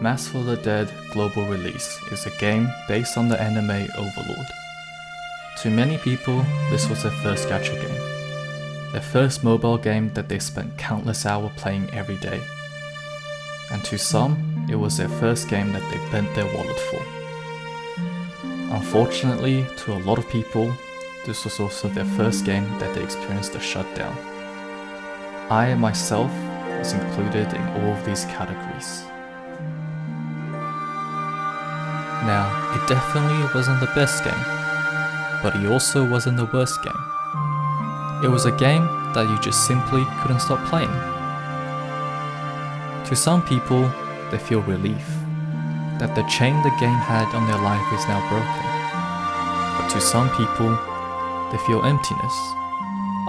Mass for the Dead global release is a game based on the anime Overlord. To many people, this was their first gacha game, their first mobile game that they spent countless hours playing every day. And to some, it was their first game that they bent their wallet for. Unfortunately, to a lot of people, this was also their first game that they experienced a shutdown. I myself was included in all of these categories. Now, it definitely wasn't the best game, but it also wasn't the worst game. It was a game that you just simply couldn't stop playing. To some people, they feel relief that the chain the game had on their life is now broken. But to some people, they feel emptiness,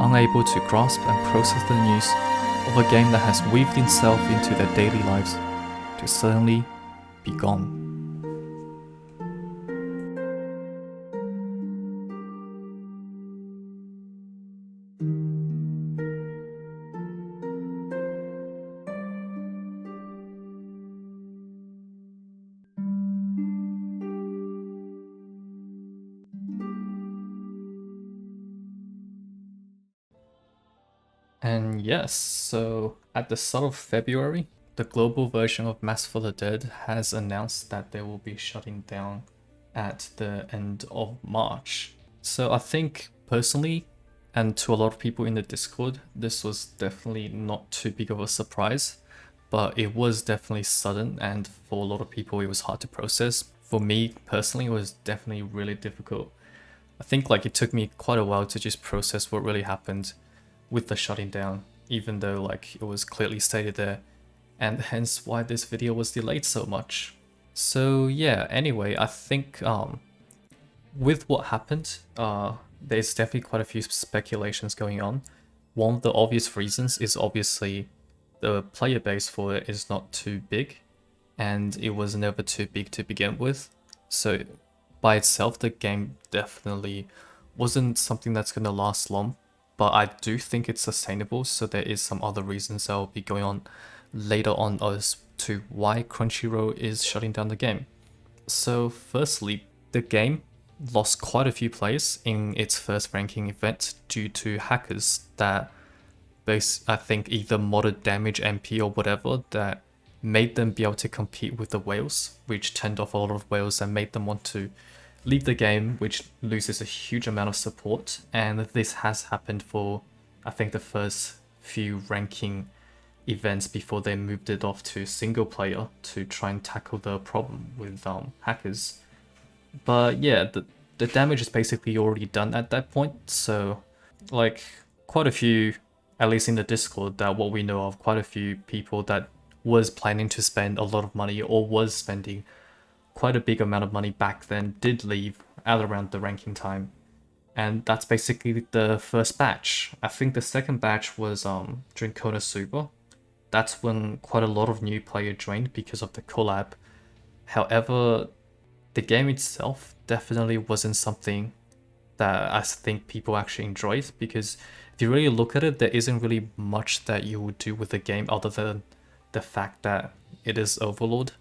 unable to grasp and process the news of a game that has weaved itself into their daily lives to suddenly be gone. And yes, so at the start of February, the global version of Mass for the Dead has announced that they will be shutting down at the end of March. So I think personally, and to a lot of people in the Discord, this was definitely not too big of a surprise, but it was definitely sudden, and for a lot of people it was hard to process. For me personally, it was definitely really difficult. I think it took me quite a while to just process what really happened with the shutting down, even though it was clearly stated there, and hence why this video was delayed so much. So yeah, anyway, I think with what happened, there's definitely quite a few speculations going on. One of the obvious reasons is obviously the player base for it is not too big, and it was never too big to begin with. So by itself, the game definitely wasn't something that's going to last long. But I do think it's sustainable, so there is some other reasons that will be going on later on as to why Crunchyroll is shutting down the game. So firstly, the game lost quite a few players in its first ranking event due to hackers that I think either modded damage MP or whatever that made them be able to compete with the whales, which turned off a lot of whales and made them want to leave the game, which loses a huge amount of support. And this has happened for I think the first few ranking events before they moved it off to single player to try and tackle the problem with hackers. But yeah, the damage is basically already done at that point, so quite a few, at least in the Discord, that what we know of, quite a few people that was planning to spend a lot of money or was spending quite a big amount of money back then did leave at around the ranking time. And that's basically the first batch. I think the second batch was during Konosuba. That's when quite a lot of new players joined because of the collab. However, the game itself definitely wasn't something that I think people actually enjoyed, because if you really look at it, there isn't really much that you would do with the game other than the fact that it is Overlord.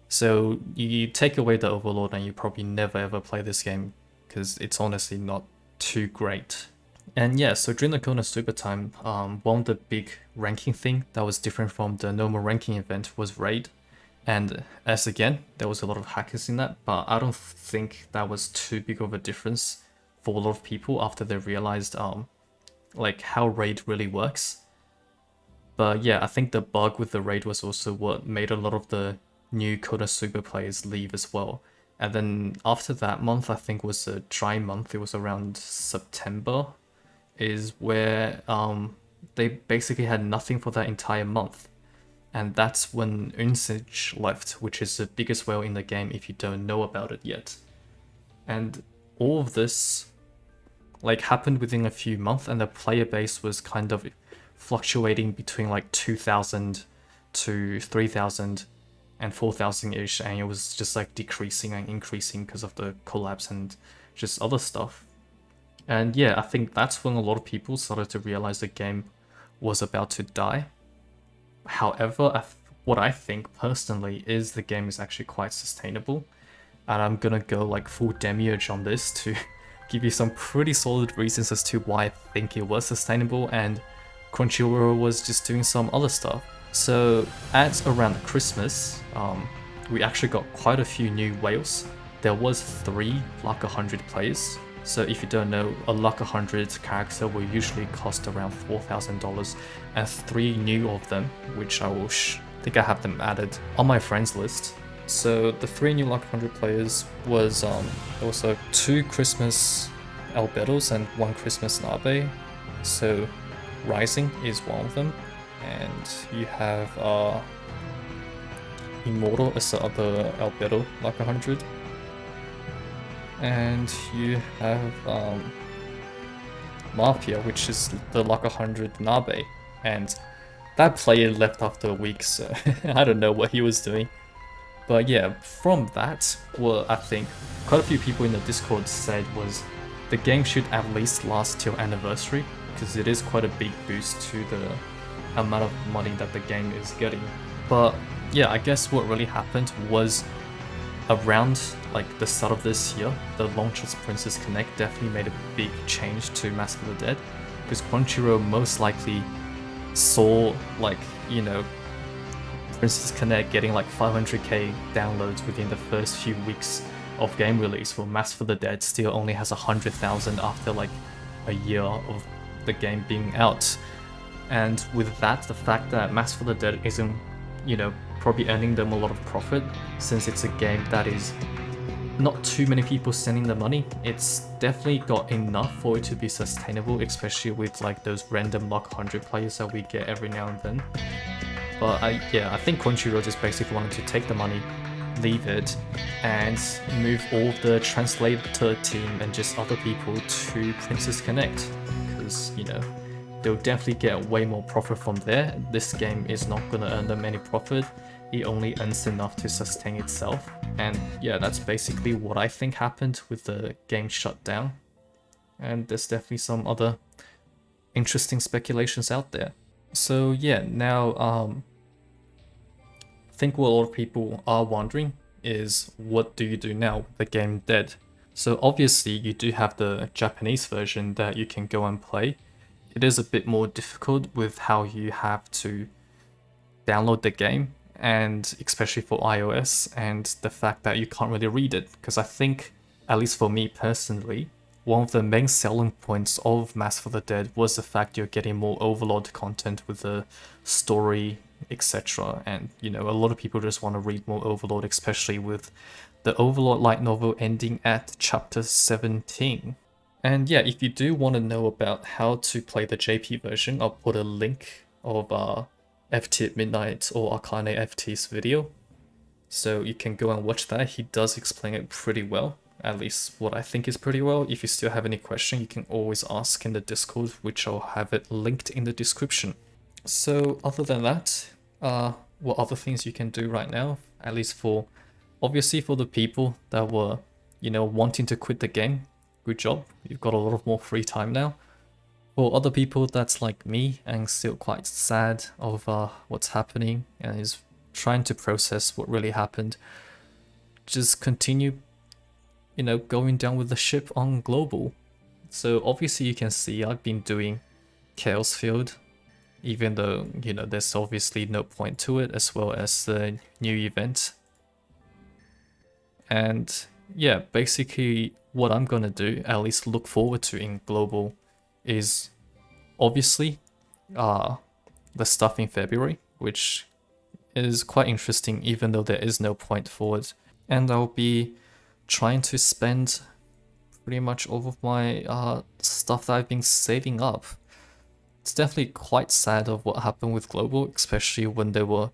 So you take away the Overlord and you probably never ever play this game, because it's honestly not too great. And yeah, so during the Konosuba time, one of the big ranking thing that was different from the normal ranking event was raid. And as again, there was a lot of hackers in that, but I don't think that was too big of a difference for a lot of people after they realized how raid really works. But yeah, I think the bug with the raid was also what made a lot of the new Konosuba players leave as well. And then after that month, I think was a dry month, it was around September, is where they basically had nothing for that entire month. And that's when Unsage left, which is the biggest whale in the game if you don't know about it yet. And all of this happened within a few months, and the player base was kind of fluctuating between 2,000 to 3,000 and 4,000-ish, and it was just decreasing and increasing because of the collabs and just other stuff. And yeah, I think that's when a lot of people started to realize the game was about to die. However, what I think personally is the game is actually quite sustainable, and I'm gonna go like full demiurge on this to give you some pretty solid reasons as to why I think it was sustainable and Crunchyroll was just doing some other stuff. So at around Christmas, we actually got quite a few new whales. There was 3 Luck 100 players. So if you don't know, a Luck 100 character will usually cost around $4,000, and 3 new of them, which I will think I have them added on my friends list. So the 3 new Luck 100 players was also 2 Christmas Albedos and 1 Christmas Nabe. So Rising is one of them, and you have Immortal as the other Albedo Luck 100. And you have Mafia, which is the Luck 100 Nabe, and that player left after a week, so I don't know what he was doing. But yeah, from that, what I think quite a few people in the Discord said was the game should at least last till anniversary, because it is quite a big boost to the amount of money that the game is getting. But yeah, I guess what really happened was around like the start of this year, the launch of Princess Connect definitely made a big change to Mass of the Dead, because Crunchyroll most likely saw like, you know, Princess Connect getting like 500k downloads within the first few weeks of game release, while Mass for the Dead still only has 100,000 after like a year of the game being out. And with that, the fact that Mass for the Dead isn't, you know, probably earning them a lot of profit, since it's a game that is not too many people sending the money, it's definitely got enough for it to be sustainable, especially with like those random Luck 100 players that we get every now and then. But I think Crunchyroll just basically wanted to take the money, leave it, and move all the translator team and just other people to Princess Connect, because, you know, they'll definitely get way more profit from there. This game is not going to earn them any profit. It only earns enough to sustain itself. And yeah, that's basically what I think happened with the game Shutdown. And there's definitely some other interesting speculations out there. So yeah, now I think what a lot of people are wondering is, what do you do now with the game dead? So obviously you do have the Japanese version that you can go and play. It is a bit more difficult with how you have to download the game, and especially for iOS, and the fact that you can't really read it, because I think, at least for me personally, one of the main selling points of Mass for the Dead was the fact you're getting more Overlord content with the story, etc. And, you know, a lot of people just want to read more Overlord, especially with the Overlord light novel ending at chapter 17. And yeah, if you do want to know about how to play the JP version, I'll put a link of FT at Midnight or Akane FT's video, so you can go and watch that. He does explain it pretty well, at least what I think is pretty well. If you still have any question, you can always ask in the Discord, which I'll have it linked in the description. So other than that, what other things you can do right now, at least for, obviously for the people that were, you know, wanting to quit the game, good job, you've got a lot of more free time now. For other people that's like me and still quite sad of what's happening and is trying to process what really happened, just continue, you know, going down with the ship on global. So obviously you can see I've been doing Chaos Field, even though, you know, there's obviously no point to it, as well as the new event. And yeah, basically what I'm gonna do, at least look forward to in global, is obviously the stuff in February, which is quite interesting even though there is no point for it. And I'll be trying to spend pretty much all of my stuff that I've been saving up. It's definitely quite sad of what happened with global, especially when they were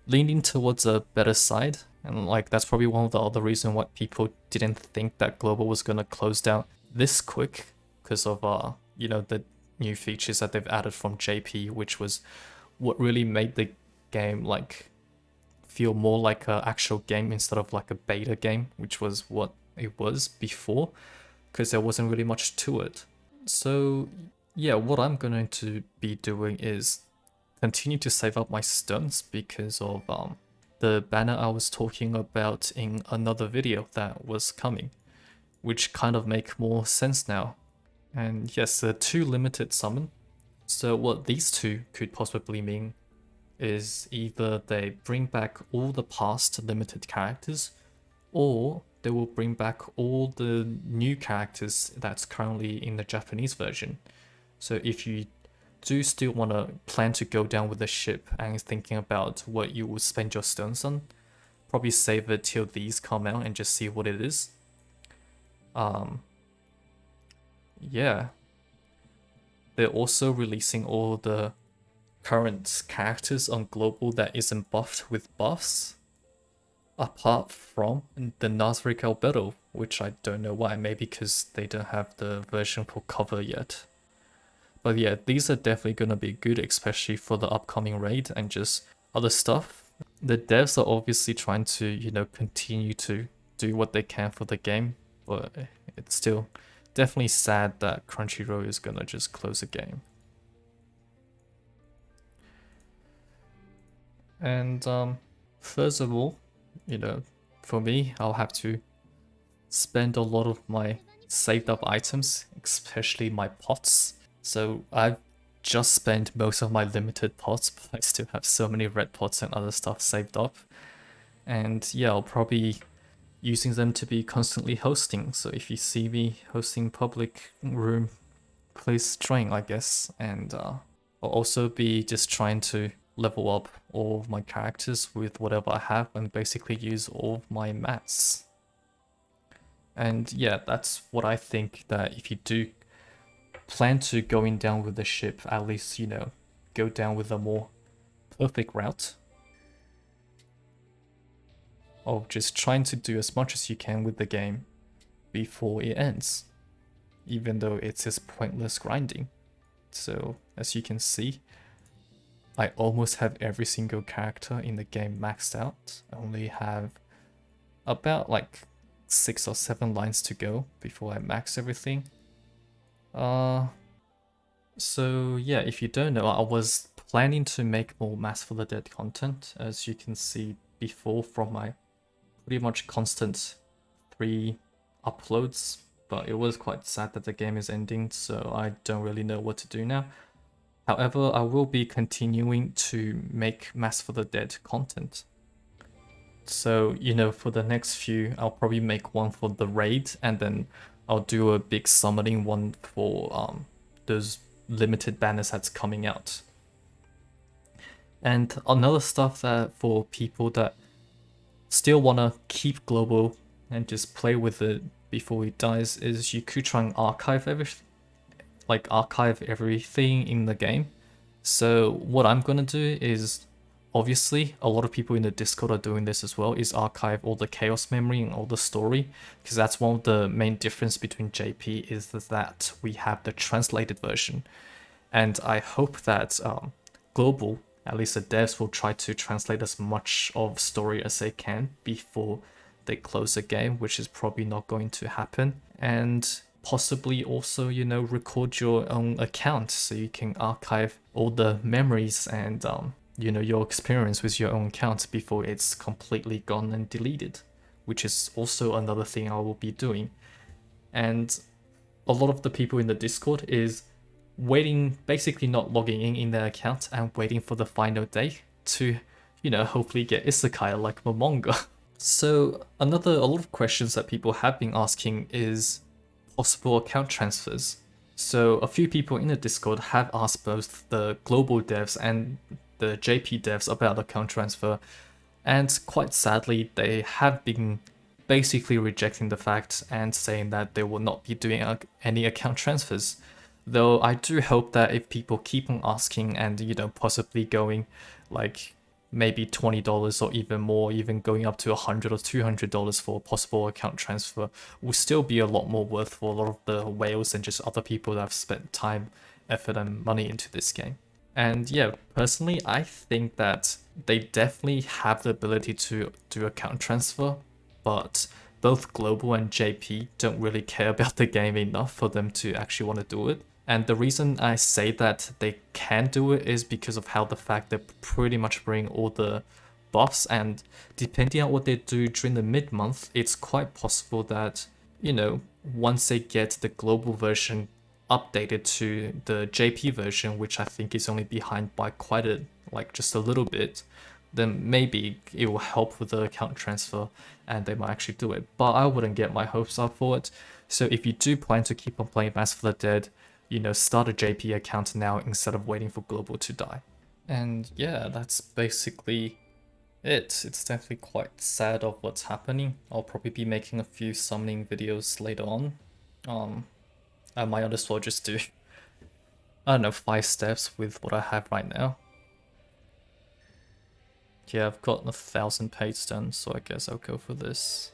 leaning towards a better side, and like that's probably one of the other reasons why people didn't think that global was gonna close down this quick, because of you know, the new features that they've added from JP, which was what really made the game like feel more like an actual game instead of like a beta game, which was what it was before, because there wasn't really much to it. So yeah, what I'm going to be doing is continue to save up my stones because of the banner I was talking about in another video that was coming, which kind of make more sense now. And yes, the 2 limited summon. So what these 2 could possibly mean is either they bring back all the past limited characters, or they will bring back all the new characters that's currently in the Japanese version. So if you do still want to plan to go down with the ship and thinking about what you will spend your stones on, probably save it till these come out and just see what it is. Yeah. They're also releasing all the current characters on global that isn't buffed with buffs, apart from the Nazarick Albedo, which I don't know why, maybe because they don't have the version for cover yet. But yeah, these are definitely gonna be good, especially for the upcoming raid and just other stuff. The devs are obviously trying to, you know, continue to do what they can for the game, but it's still definitely sad that Crunchyroll is gonna just close the game. And first of all, you know, for me, I'll have to spend a lot of my saved up items, especially my pots. So I've just spent most of my limited pots, but I still have so many red pots and other stuff saved up. And yeah, I'll probably using them to be constantly hosting. So if you see me hosting public room, please join, I guess. And I'll also be just trying to level up all of my characters with whatever I have and basically use all of my mats. And yeah, that's what I think, that if you do plan to going down with the ship, at least, you know, go down with a more perfect route of just trying to do as much as you can with the game before it ends, even though it's just pointless grinding. So as you can see, I almost have every single character in the game maxed out. I only have about like 6 or 7 lines to go before I max everything. So yeah, if you don't know, I was planning to make more Mass for the Dead content, as you can see before from my pretty much constant 3 uploads, but it was quite sad that the game is ending, so I don't really know what to do now. However, I will be continuing to make Mass for the Dead content. So, you know, for the next few, I'll probably make one for the raid, and then I'll do a big summoning one for those limited banners that's coming out. And another stuff that for people that still want to keep global and just play with it before it dies is you could try and archive everything in the game. So what I'm gonna do is, obviously a lot of people in the Discord are doing this as well, is archive all the chaos memory and all the story, because that's one of the main difference between JP is that we have the translated version. And I hope that global, at least the devs, will try to translate as much of story as they can before they close the game, which is probably not going to happen. And possibly also, you know, record your own account so you can archive all the memories and you know, your experience with your own account before it's completely gone and deleted, which is also another thing I will be doing. And a lot of the people in the Discord is waiting, basically not logging in their account and waiting for the final day to, you know, hopefully get isekai like Momonga. So a lot of questions that people have been asking is possible account transfers. So a few people in the Discord have asked both the global devs and the JP devs about account transfer, and quite sadly they have been basically rejecting the fact and saying that they will not be doing any account transfers. Though I do hope that if people keep on asking and, you know, possibly going like maybe $20 or even more, even going up to $100 or $200 for a possible account transfer, will still be a lot more worth for a lot of the whales and just other people that have spent time, effort and money into this game. And yeah, personally, I think that they definitely have the ability to do account transfer, but both Global and JP don't really care about the game enough for them to actually want to do it. And the reason I say that they can do it is because of how the fact they pretty much bring all the buffs, and depending on what they do during the mid-month, it's quite possible that, you know, once they get the global version updated to the JP version, which I think is only behind by quite a, like just a little bit, then maybe it will help with the account transfer and they might actually do it. But I wouldn't get my hopes up for it. So if you do plan to keep on playing Mass for the Dead, you know, start a JP account now instead of waiting for global to die. And yeah, that's basically it. It's definitely quite sad of what's happening. I'll probably be making a few summoning videos later on. I might as well just do, I don't know, 5 steps with what I have right now. Yeah, I've got 1,000 pages done, so I guess I'll go for this.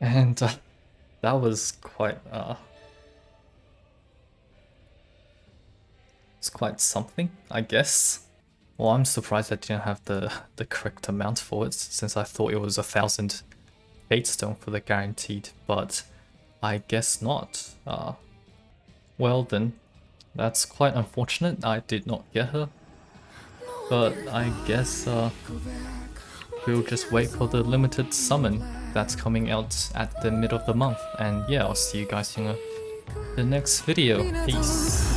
And that was quite, it's quite something, I guess. Well, I'm surprised I didn't have the correct amount for it, since I thought it was 1,000 fate stone for the guaranteed, but I guess not. Well then, that's quite unfortunate. I did not get her, but I guess we'll just wait for the limited summon that's coming out at the mid of the month. And yeah, I'll see you guys in the next video. Peace.